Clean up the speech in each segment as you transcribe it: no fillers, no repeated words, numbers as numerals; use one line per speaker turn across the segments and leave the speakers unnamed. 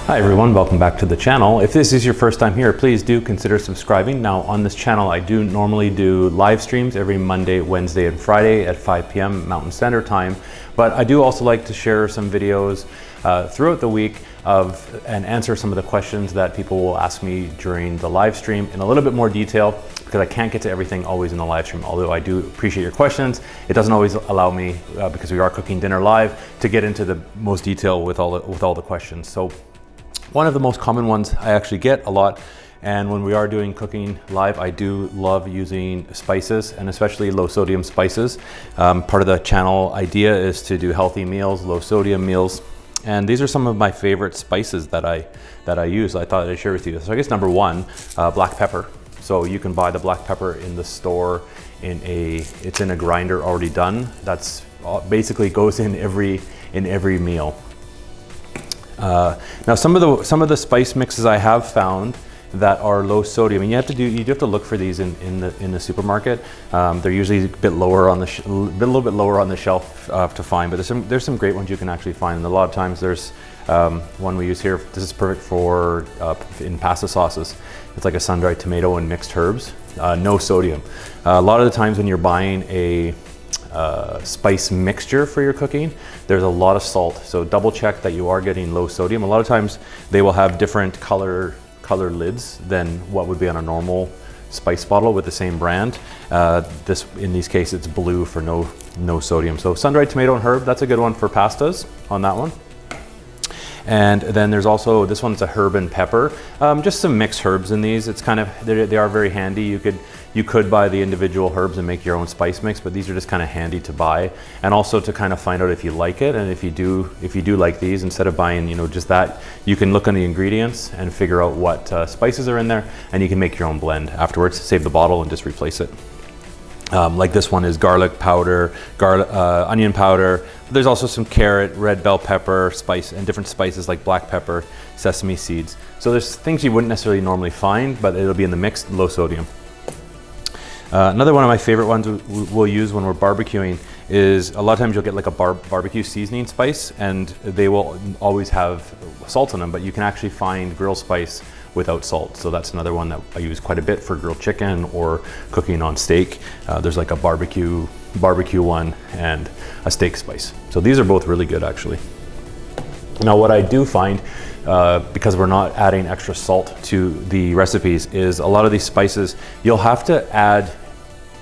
Hi everyone, welcome back to the channel. If this is your first time here, please do consider subscribing. Now on this channel, I do normally do live streams every Monday, Wednesday, and Friday at 5 p.m. Mountain Standard Time. But I do also like to share some videos throughout the week and answer some of the questions that people will ask me during the live stream in a little bit more detail, because I can't get to everything always in the live stream. Although I do appreciate your questions, it doesn't always allow me, because we are cooking dinner live, to get into the most detail with all the questions. So one of the most common ones I actually get a lot, and when we are doing cooking live, I do love using spices, and especially low sodium spices. Part of the channel idea is to do healthy meals, low sodium meals, and these are some of my favorite spices that I use. I thought I'd share with you. So I guess number one, black pepper. So you can buy the black pepper in the store it's in a grinder already done. That's basically goes in every meal. Now some of the spice mixes I have found that are low sodium, and you have to look for these in the supermarket. They're usually a bit lower on the little bit lower on the shelf to find, but there's some great ones you can actually find. And a lot of times there's one we use here. This is perfect for in pasta sauces. It's like a sun-dried tomato and mixed herbs, no sodium. A lot of the times when you're buying a spice mixture for your cooking, there's a lot of salt, so double check that you are getting low sodium. A lot of times they will have different color lids than what would be on a normal spice bottle with the same brand. In these cases it's blue for no sodium. So sun-dried tomato and herb, that's a good one for pastas on that one. And then there's also, this one's a herb and pepper. Just some mixed herbs in these. It's kind of, they are very handy. You could buy the individual herbs and make your own spice mix, but these are just kind of handy to buy, and also to kind of find out if you like it. And if you do like these, instead of buying just that, you can look on the ingredients and figure out what spices are in there, and you can make your own blend afterwards. Save the bottle and just replace it. Like this one is garlic powder, onion powder. There's also some carrot, red bell pepper, spice, and different spices like black pepper, sesame seeds. So there's things you wouldn't necessarily normally find, but it'll be in the mix, low sodium. Another one of my favorite ones we'll use when we're barbecuing is, a lot of times you'll get like a barbecue seasoning spice, and they will always have salt in them, but you can actually find grill spice without salt. So that's another one that I use quite a bit for grilled chicken or cooking on steak. There's like a barbecue one and a steak spice. So these are both really good actually. Now what I do find, because we're not adding extra salt to the recipes, is a lot of these spices, you'll have to add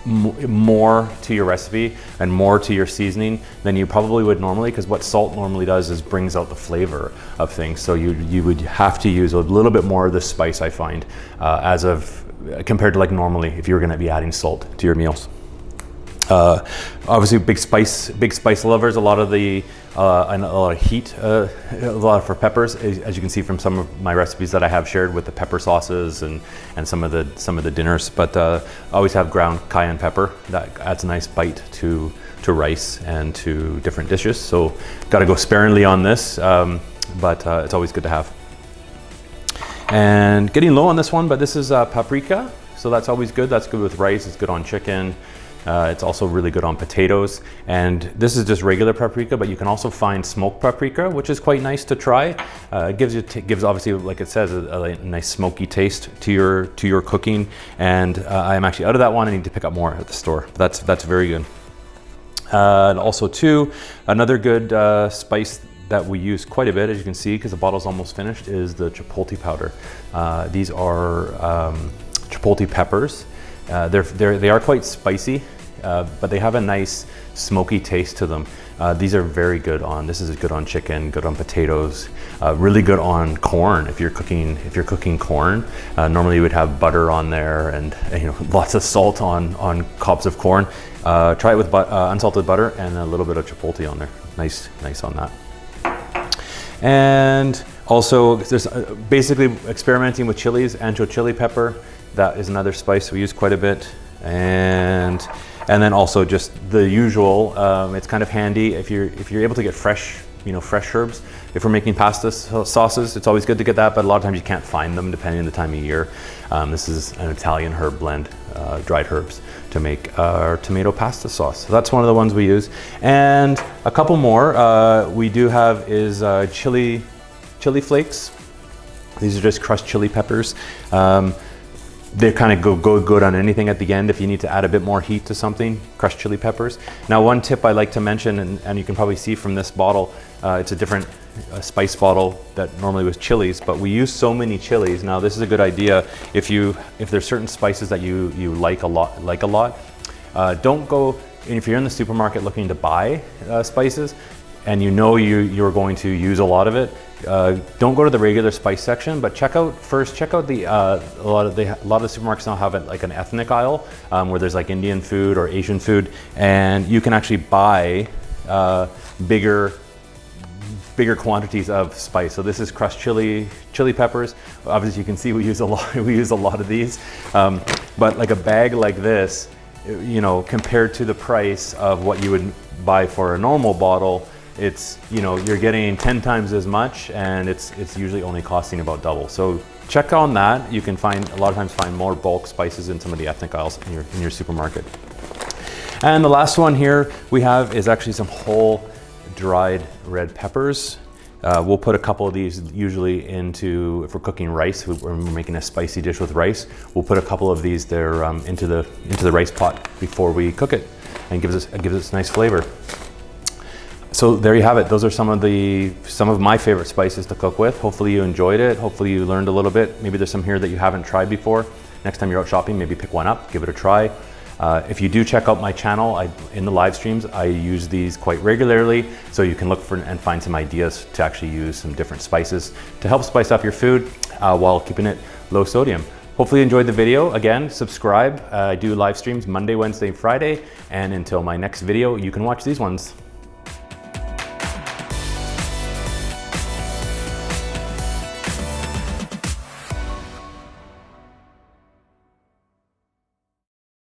more to your recipe and more to your seasoning than you probably would normally, because what salt normally does is brings out the flavor of things. So you would have to use a little bit more of this spice, I find, compared to like normally if you were going to be adding salt to your meals. Obviously big spice lovers, a lot of heat, a lot for peppers, as you can see from some of my recipes that I have shared with the pepper sauces and some of the dinners. But always have ground cayenne pepper. That adds a nice bite to rice and to different dishes. So got to go sparingly on this, but it's always good to have. And getting low on this one, but this is paprika. So that's always good. That's good with rice. It's good on chicken. It's also really good on potatoes. And this is just regular paprika, but you can also find smoked paprika, which is quite nice to try. It gives obviously, like it says, a nice smoky taste to your cooking. And I am actually out of that one. I need to pick up more at the store. But that's very good. And also too, another good spice that we use quite a bit, as you can see, because the bottle's almost finished, is the chipotle powder. These are chipotle peppers. They are quite spicy, but they have a nice smoky taste to them. These are very good on, this is good on chicken, good on potatoes, really good on corn. If you're cooking corn, normally you would have butter on there and lots of salt on cobs of corn. Try it with unsalted butter and a little bit of chipotle on there. Nice on that. And also there's basically experimenting with chilies. Ancho chili pepper, that is another spice we use quite a bit. And then also just the usual, it's kind of handy if you're able to get fresh herbs. If we're making pasta sauces, it's always good to get that, but a lot of times you can't find them depending on the time of year. This is an Italian herb blend, dried herbs, to make our tomato pasta sauce. So that's one of the ones we use. And a couple more we do have is chili flakes. These are just crushed chili peppers. They kind of go good on anything at the end. If you need to add a bit more heat to something, crushed chili peppers. Now, one tip I like to mention, and you can probably see from this bottle, it's a different spice bottle that normally was chilies, but we use so many chilies. Now, this is a good idea if there's certain spices that you like a lot. Don't go, if you're in the supermarket looking to buy spices, and you know you're going to use a lot of it, don't go to the regular spice section, but check out the a lot of the supermarkets now have like an ethnic aisle where there's like Indian food or Asian food, and you can actually buy bigger quantities of spice. So this is crushed chili peppers. Obviously, you can see we use a lot of these, but like a bag like this, you know, compared to the price of what you would buy for a normal bottle, it's, you know, you're getting 10 times as much, and it's usually only costing about double. So check on that. You can a lot of times find more bulk spices in some of the ethnic aisles in your supermarket. And the last one here we have is actually some whole dried red peppers. We'll put a couple of these usually into, if we're cooking rice, we're making a spicy dish with rice, we'll put a couple of these there into the rice pot before we cook it, and gives us nice flavor. So there you have it. Those are some of my favorite spices to cook with. Hopefully you enjoyed it. Hopefully you learned a little bit. Maybe there's some here that you haven't tried before. Next time you're out shopping, maybe pick one up, give it a try. If you do check out my channel, in the live streams, I use these quite regularly, so you can look for and find some ideas to actually use some different spices to help spice up your food while keeping it low sodium. Hopefully you enjoyed the video. Again, subscribe. I do live streams Monday, Wednesday, Friday, and until my next video, you can watch these ones.